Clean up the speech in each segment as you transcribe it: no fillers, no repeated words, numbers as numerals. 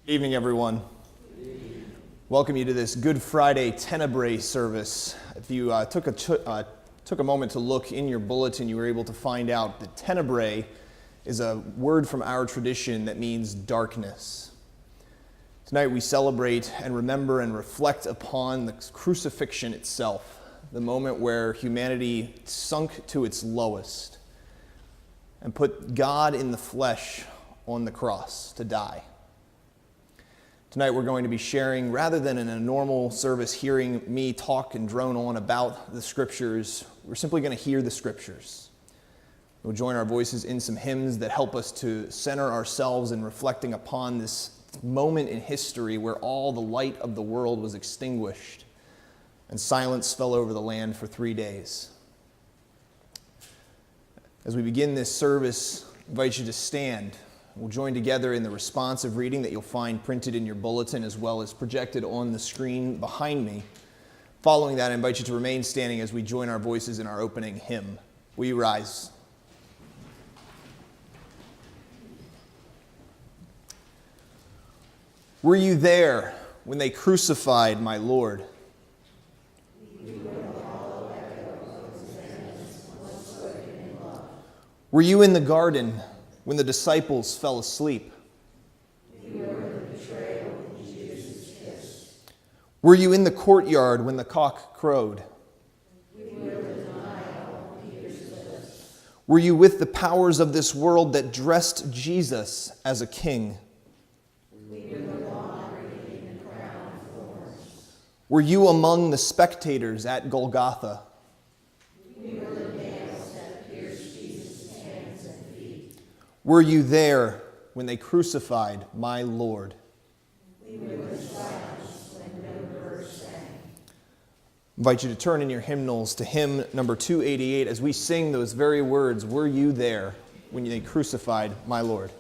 Evening, everyone. Welcome you to this Good Friday Tenebrae service. If you took a moment to look in your bulletin, you were able to find out that Tenebrae is a word from our tradition that means darkness. Tonight we celebrate and remember and reflect upon the crucifixion itself, the moment where humanity sunk to its lowest and put God in the flesh on the cross to die. Tonight we're going to be sharing, rather than in a normal service hearing me talk and drone on about the scriptures, we're simply going to hear the scriptures. We'll join our voices in some hymns that help us to center ourselves in reflecting upon this moment in history where all the light of the world was extinguished and silence fell over the land for 3 days. As we begin this service, I invite you to stand. We'll join together in the responsive reading that you'll find printed in your bulletin as well as projected on the screen behind me. Following that, I invite you to remain standing as we join our voices in our opening hymn. Will you rise? Were you there when they crucified my Lord? Were you in the garden when the disciples fell asleep? Were you in the courtyard when the cock crowed? Were you with the powers of this world that dressed Jesus as a king? Were you among the spectators at Golgotha? Were you there when they crucified my Lord? We were in silence when no bird sang. I invite you to turn in your hymnals to hymn number 288 as we sing those very words, "Were you there when they crucified my Lord?"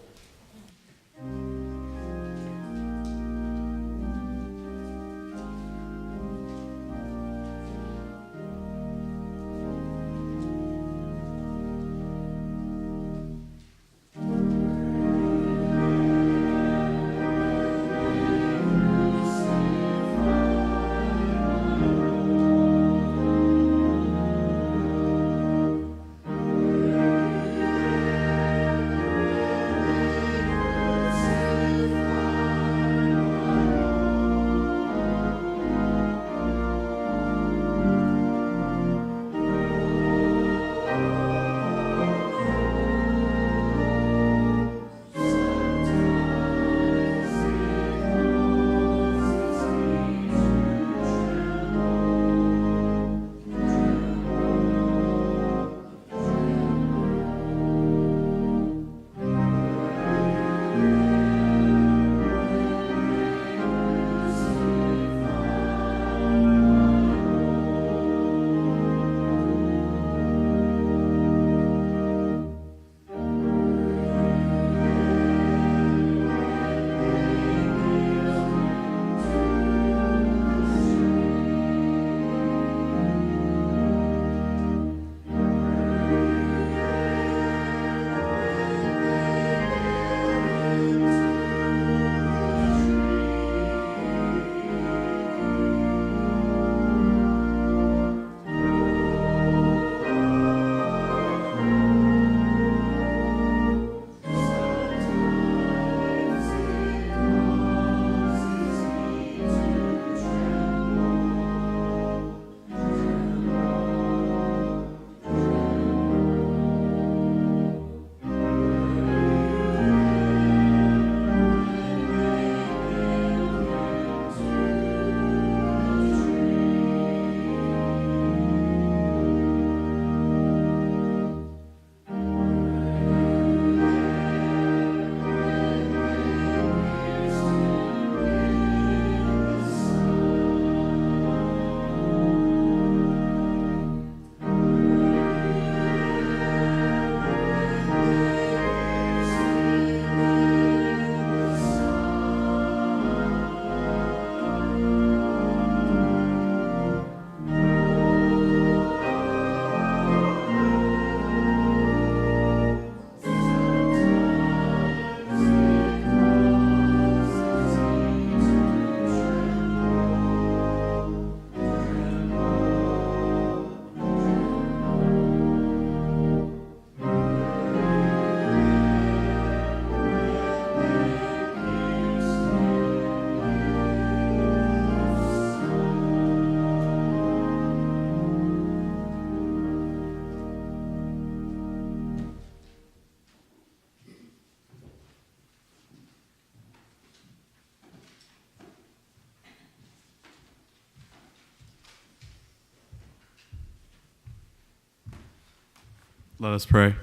Let us pray.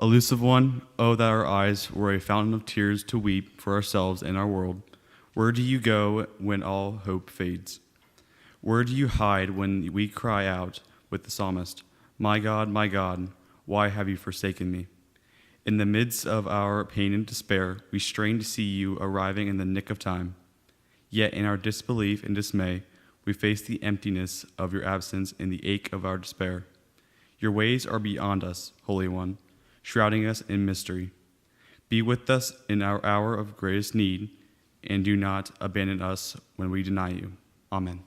Elusive one, oh, that our eyes were a fountain of tears to weep for ourselves and our world. Where do you go when all hope fades? Where do you hide when we cry out with the psalmist, my God, why have you forsaken me? In the midst of our pain and despair, we strain to see you arriving in the nick of time. Yet in our disbelief and dismay, we face the emptiness of your absence and the ache of our despair. Your ways are beyond us, Holy One, shrouding us in mystery. Be with us in our hour of greatest need, and do not abandon us when we deny you. Amen.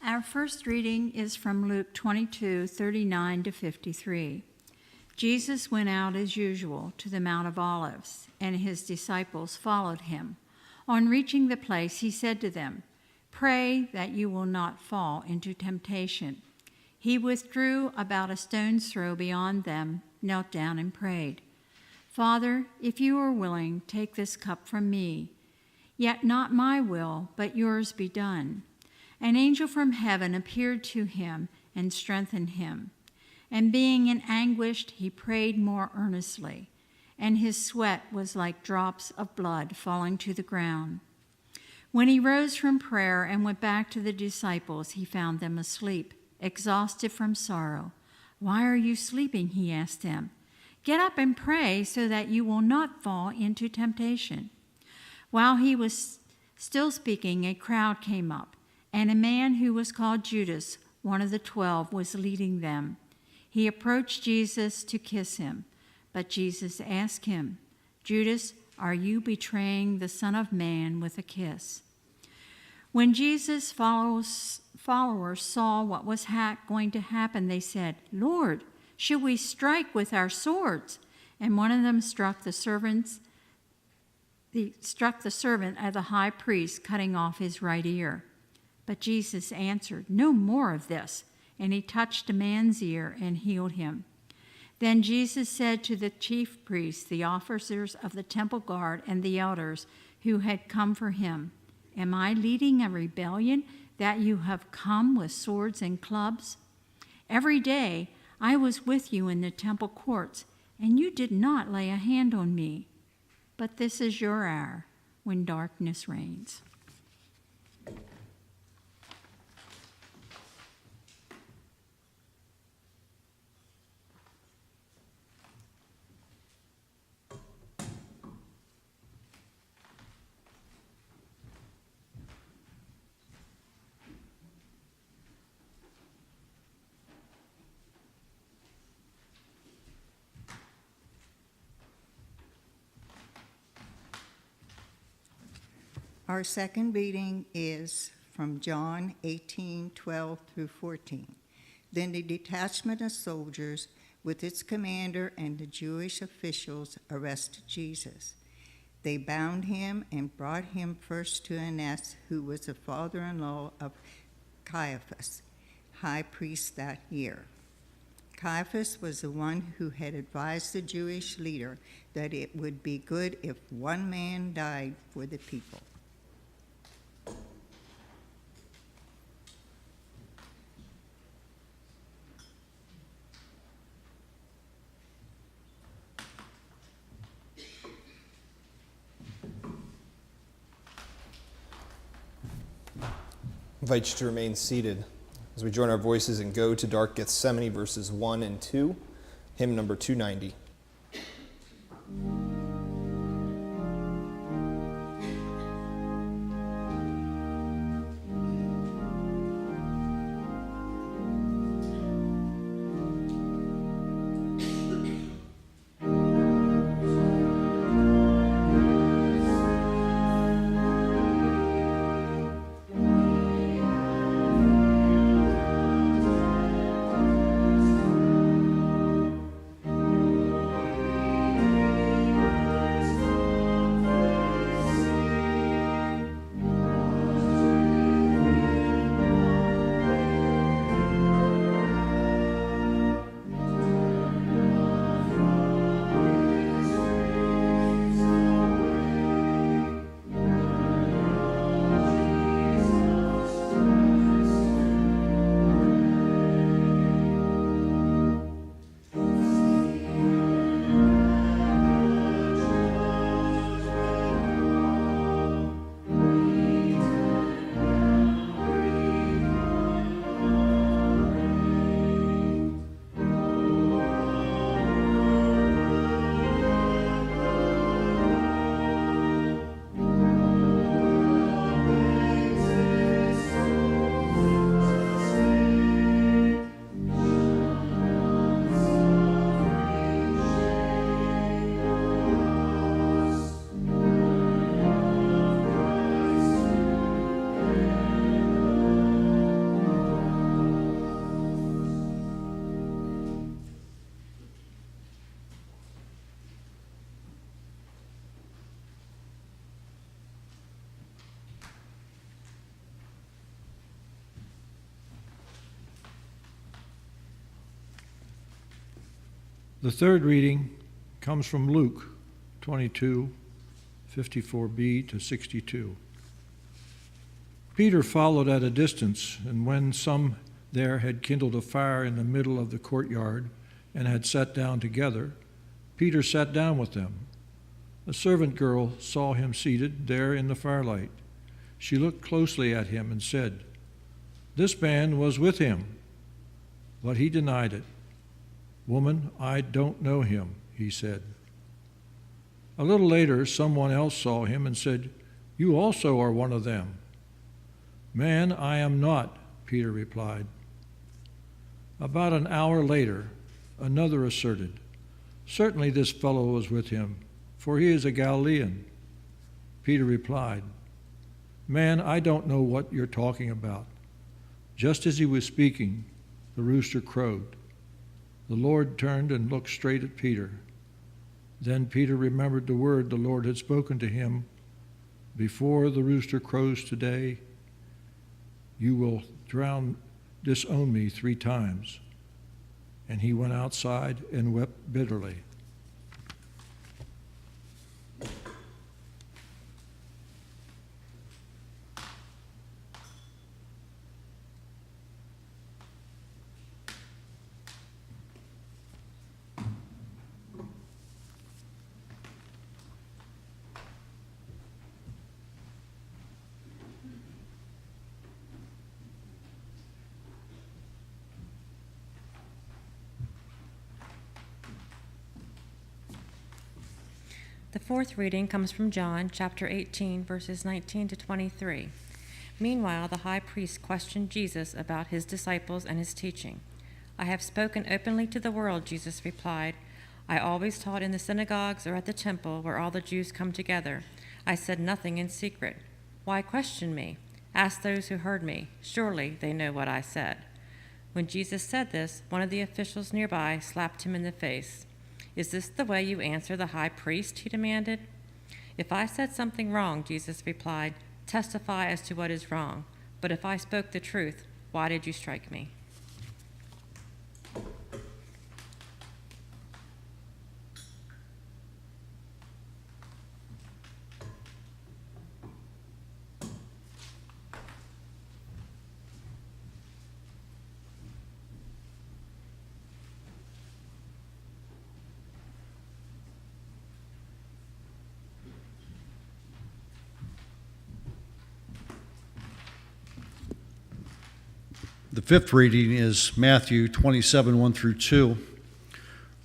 Our first reading is from Luke 22:39 to 53. Jesus went out as usual to the Mount of Olives, and his disciples followed him. On reaching the place, he said to them, "Pray that you will not fall into temptation." He withdrew about a stone's throw beyond them, knelt down and prayed, "Father, if you are willing, take this cup from me. Yet not my will, but yours be done." An angel from heaven appeared to him and strengthened him. And being in anguish, he prayed more earnestly, and his sweat was like drops of blood falling to the ground. When he rose from prayer and went back to the disciples, he found them asleep, exhausted from sorrow. "Why are you sleeping?" he asked them. "Get up and pray so that you will not fall into temptation." While he was still speaking, a crowd came up, and a man who was called Judas, one of the 12, was leading them. He approached Jesus to kiss him, but Jesus asked him, "Judas, are you betraying the Son of Man with a kiss?" When Jesus' followers saw what was going to happen, they said, "Lord, should we strike with our swords?" And one of them struck the servant of the high priest, cutting off his right ear. But Jesus answered, "No more of this." And he touched a man's ear and healed him. Then Jesus said to the chief priests, the officers of the temple guard, and the elders who had come for him, "Am I leading a rebellion that you have come with swords and clubs? Every day I was with you in the temple courts, and you did not lay a hand on me. But this is your hour when darkness reigns." Our second reading is from John 18:12 through 14. Then the detachment of soldiers with its commander and the Jewish officials arrested Jesus. They bound him and brought him first to Annas, who was the father-in-law of Caiaphas, high priest that year. Caiaphas was the one who had advised the Jewish leader that it would be good if one man died for the people. I invite you to remain seated as we join our voices and go to Dark Gethsemane, verses 1 and 2, hymn number 290. The third reading comes from Luke 22, 54b to 62. Peter followed at a distance, and when some there had kindled a fire in the middle of the courtyard and had sat down together, Peter sat down with them. A servant girl saw him seated there in the firelight. She looked closely at him and said, "This man was with him." But he denied it. "Woman, I don't know him," he said. A little later, someone else saw him and said, "You also are one of them." "Man, I am not," Peter replied. About an hour later, another asserted, "Certainly this fellow was with him, for he is a Galilean." Peter replied, "Man, I don't know what you're talking about." Just as he was speaking, the rooster crowed. The Lord turned and looked straight at Peter. Then Peter remembered the word the Lord had spoken to him, "Before the rooster crows today, you will disown me 3 times." And he went outside and wept bitterly. The fourth reading comes from John chapter 18, verses 19 to 23. Meanwhile, the high priest questioned Jesus about his disciples and his teaching. "I have spoken openly to the world," Jesus replied. "I always taught in the synagogues or at the temple where all the Jews come together. I said nothing in secret. Why question me? Ask those who heard me. Surely they know what I said." When Jesus said this, one of the officials nearby slapped him in the face. "Is this the way you answer the high priest?" he demanded. "If I said something wrong," Jesus replied, "testify as to what is wrong. But if I spoke the truth, why did you strike me?" The fifth reading is Matthew 27, 1 through 2.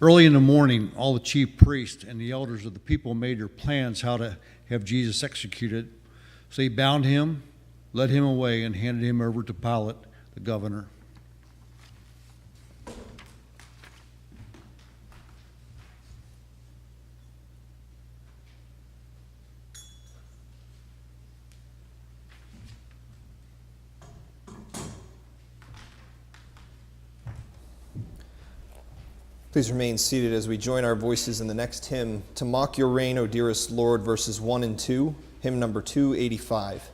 Early in the morning, all the chief priests and the elders of the people made their plans how to have Jesus executed. So they bound him, led him away, and handed him over to Pilate, the governor. Please remain seated as we join our voices in the next hymn, "To Mock Your Reign, O Dearest Lord," verses 1 and 2, hymn number 285.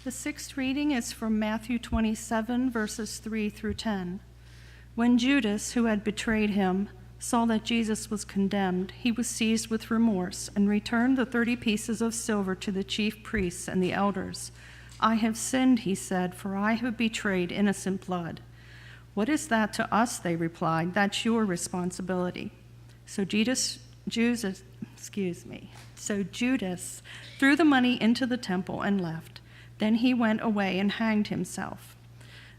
The sixth reading is from Matthew 27, verses 3 through 10. When Judas, who had betrayed him, saw that Jesus was condemned, he was seized with remorse and returned the 30 pieces of silver to the chief priests and the elders. I have sinned, he said, for I have betrayed innocent blood. What is that to us? They replied. That's your responsibility. So Judas threw the money into the temple and left. Then he went away and hanged himself.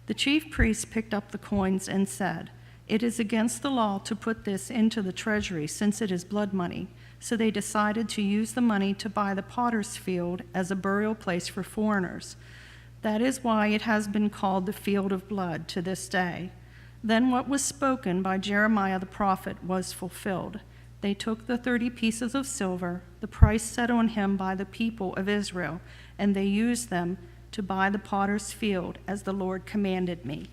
The chief priests picked up the coins and said, "It is against the law to put this into the treasury, since it is blood money." So they decided to use the money to buy the potter's field as a burial place for foreigners. That is why it has been called the field of blood to this day. Then what was spoken by Jeremiah the prophet was fulfilled. They took the 30 pieces of silver, the price set on him by the people of Israel, and they used them to buy the potter's field as the Lord commanded me.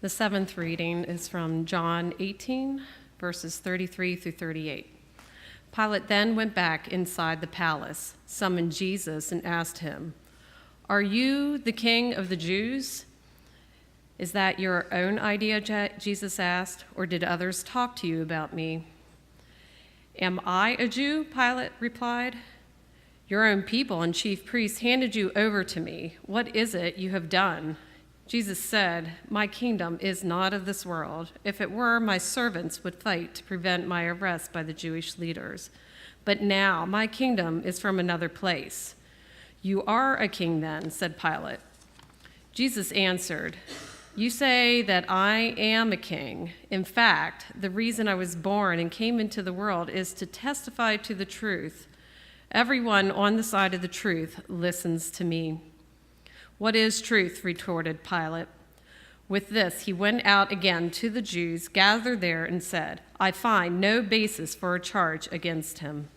The seventh reading is from John 18, verses 33 through 38. Pilate then went back inside the palace, summoned Jesus, and asked him, "Are you the king of the Jews?" "Is that your own idea," Jesus asked, "or did others talk to you about me?" "Am I a Jew?" Pilate replied. "Your own people and chief priests handed you over to me. What is it you have done?" Jesus said, "My kingdom is not of this world. If it were, my servants would fight to prevent my arrest by the Jewish leaders. But now my kingdom is from another place." "You are a king then," said Pilate. Jesus answered, "You say that I am a king. In fact, the reason I was born and came into the world is to testify to the truth. Everyone on the side of the truth listens to me." "What is truth?" retorted Pilate. With this, he went out again to the Jews gathered there and said, "I find no basis for a charge against him."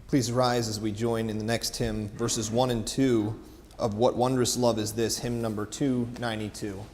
Please rise as we join in the next hymn, verses 1 and 2 of What Wondrous Love Is This, hymn number 292.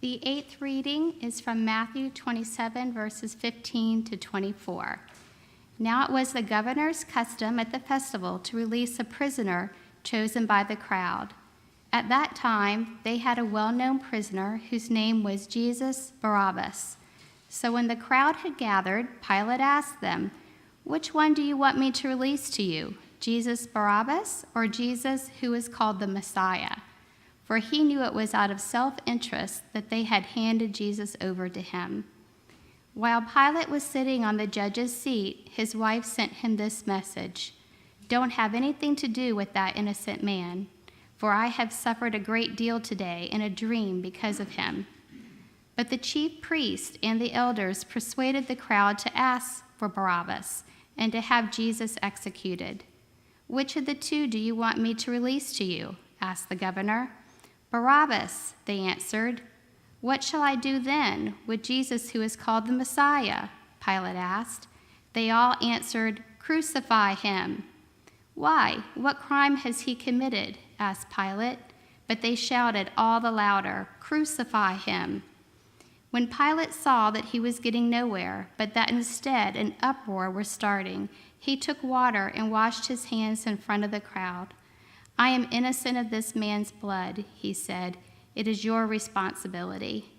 The eighth reading is from Matthew 27, verses 15 to 24. Now it was the governor's custom at the festival to release a prisoner chosen by the crowd. At that time, they had a well-known prisoner whose name was Jesus Barabbas. So when the crowd had gathered, Pilate asked them, "Which one do you want me to release to you, Jesus Barabbas or Jesus who is called the Messiah?" For he knew it was out of self-interest that they had handed Jesus over to him. While Pilate was sitting on the judge's seat, his wife sent him this message: "Don't have anything to do with that innocent man, for I have suffered a great deal today in a dream because of him." But the chief priests and the elders persuaded the crowd to ask for Barabbas and to have Jesus executed. "Which of the two do you want me to release to you?" asked the governor. "Barabbas," they answered. "What shall I do then with Jesus who is called the Messiah?" Pilate asked. They all answered, "Crucify him." "Why, what crime has he committed?" asked Pilate. But they shouted all the louder, "Crucify him." When Pilate saw that he was getting nowhere, but that instead an uproar was starting, he took water and washed his hands in front of the crowd. "I am innocent of this man's blood," he said. "It is your responsibility."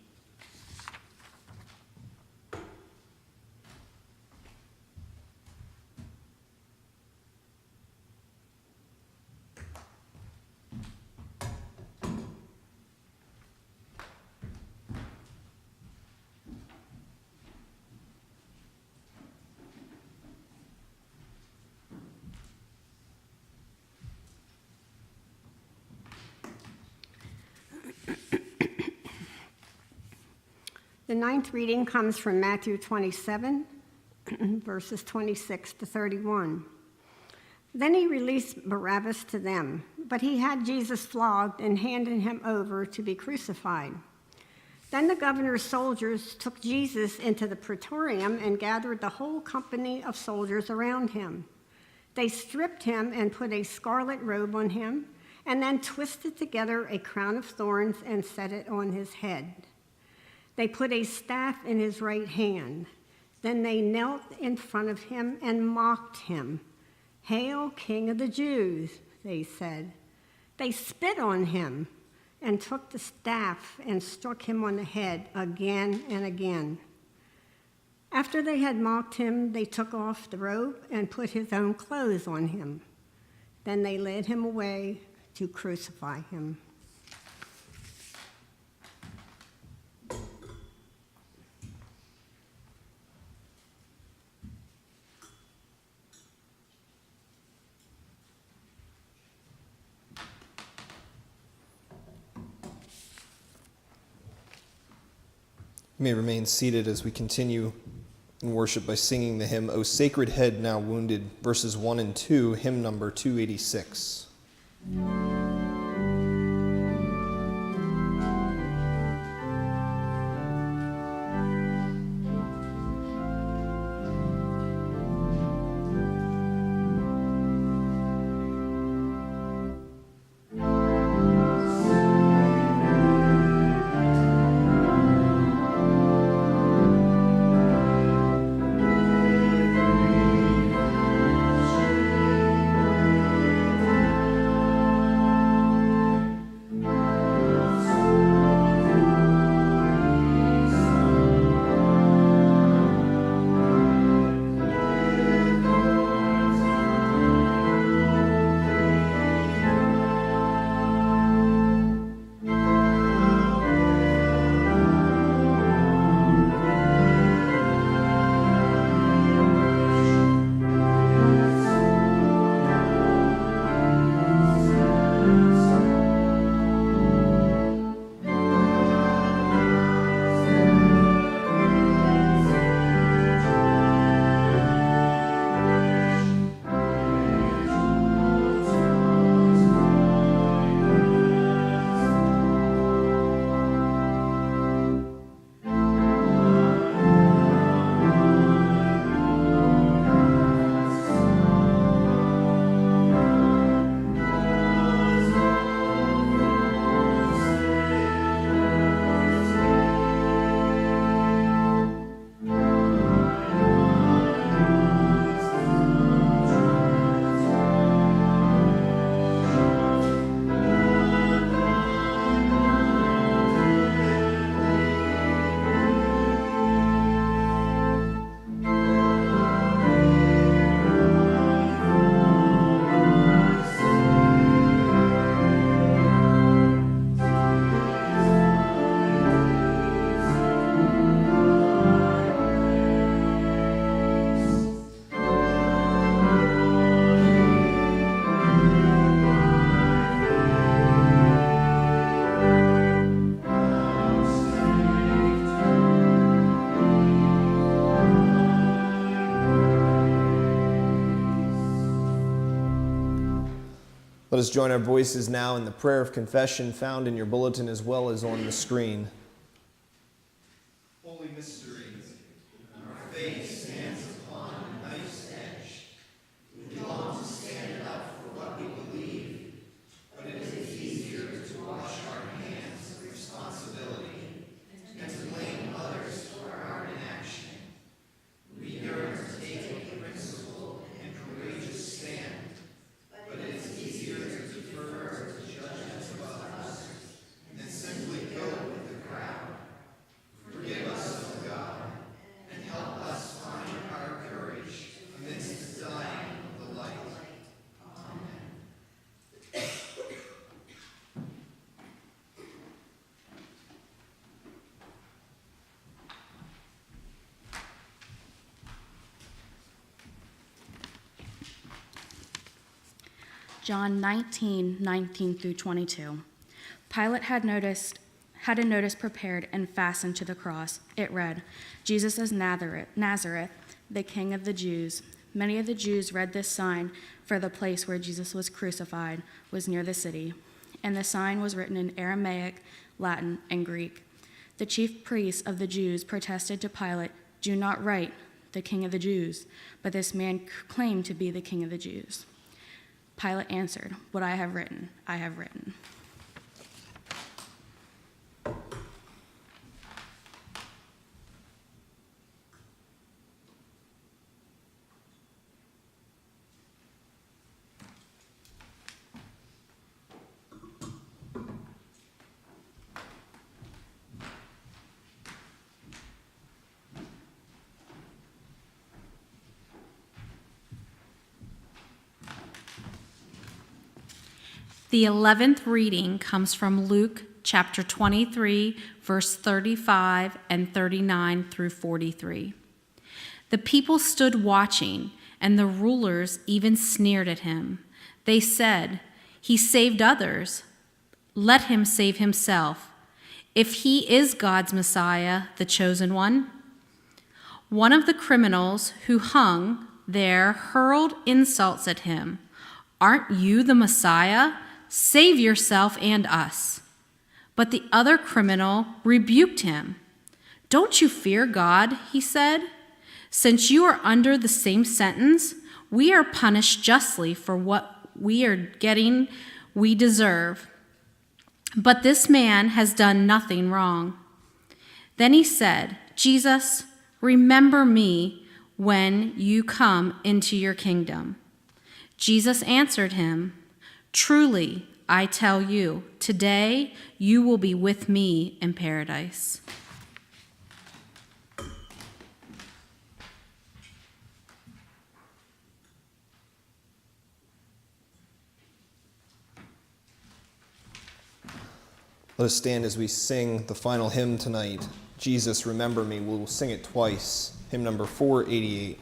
The ninth reading comes from Matthew 27, verses 26 to 31. Then he released Barabbas to them, but he had Jesus flogged and handed him over to be crucified. Then the governor's soldiers took Jesus into the praetorium and gathered the whole company of soldiers around him. They stripped him and put a scarlet robe on him, and then twisted together a crown of thorns and set it on his head. They put a staff in his right hand. Then they knelt in front of him and mocked him. "Hail, King of the Jews," they said. They spit on him and took the staff and struck him on the head again and again. After they had mocked him, they took off the robe and put his own clothes on him. Then they led him away to crucify him. You may remain seated as we continue in worship by singing the hymn, "O Sacred Head Now Wounded," verses 1 and 2, hymn number 286. Let us join our voices now in the prayer of confession found in your bulletin as well as on the screen. Holy mystery, our faith stands upon a knife's edge. We long to stand up for what we believe, but it is easier to wash our hands of responsibility and to blame others for our inaction. We yearn to take a principled and courageous stand, but it is easier to defer to judgments of others than simply go with the crowd. Forgive us, O God, and help us find our courage amidst the dying of the light. Amen. John 19:19 through 22. Pilate had a notice prepared and fastened to the cross. It read, Jesus of Nazareth, the King of the Jews. Many of the Jews read this sign, for the place where Jesus was crucified was near the city, and the sign was written in Aramaic, Latin, and Greek. The chief priests of the Jews protested to Pilate, "Do not write, the King of the Jews," but this man claimed to be the King of the Jews. Pilate answered, "What I have written, I have written." The 11th reading comes from Luke chapter 23, verse 35 and 39 through 43. The people stood watching, and the rulers even sneered at him. They said, "He saved others. Let him save himself, if he is God's Messiah, the chosen one." One of the criminals who hung there hurled insults at him. "Aren't you the Messiah? Save yourself and us." But the other criminal rebuked him. "Don't you fear God," he said. "Since you are under the same sentence, we are punished justly for what we deserve. But this man has done nothing wrong." Then he said, "Jesus, remember me when you come into your kingdom." Jesus answered him, "Truly, I tell you, today you will be with me in paradise." Let us stand as we sing the final hymn tonight, Jesus, Remember Me. We'll sing it twice. Hymn number 488.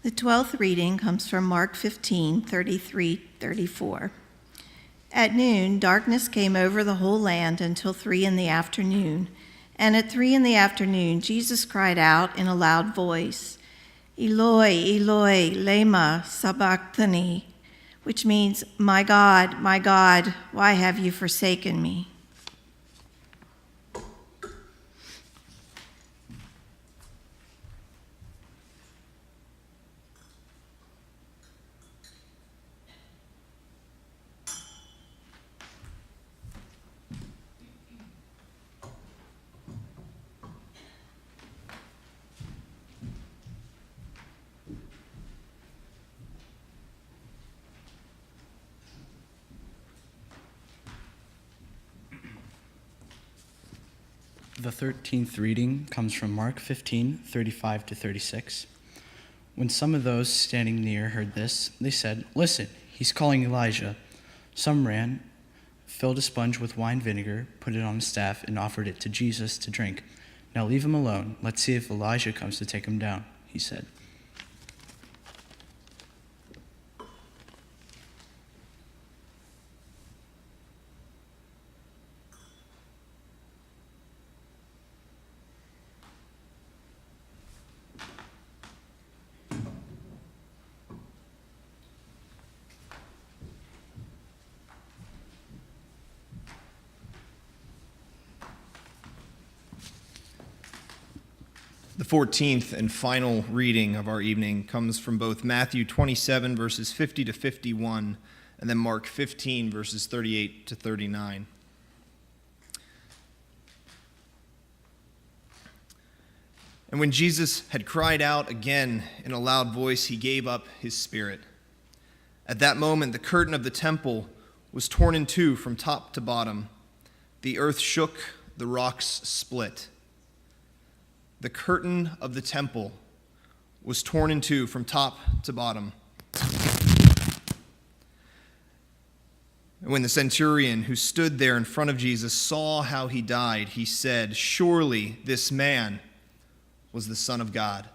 The 12th reading comes from Mark 15:33-34. At noon, darkness came over the whole land until 3 in the afternoon, And at 3 p.m, Jesus cried out in a loud voice, Eloi, Eloi, lema sabachthani, which means, my God, why have you forsaken me? The 13th reading comes from Mark 15, 35 to 36. When some of those standing near heard this, they said, "Listen, he's calling Elijah." Some ran, filled a sponge with wine vinegar, put it on a staff, and offered it to Jesus to drink. "Now leave him alone. Let's see if Elijah comes to take him down," he said. The 14th and final reading of our evening comes from both Matthew 27, verses 50 to 51, and then Mark 15, verses 38 to 39. And when Jesus had cried out again in a loud voice, he gave up his spirit. At that moment, the curtain of the temple was torn in two from top to bottom. The earth shook, the rocks split. The curtain of the temple was torn in two from top to bottom. And when the centurion who stood there in front of Jesus saw how he died, he said, "Surely this man was the Son of God."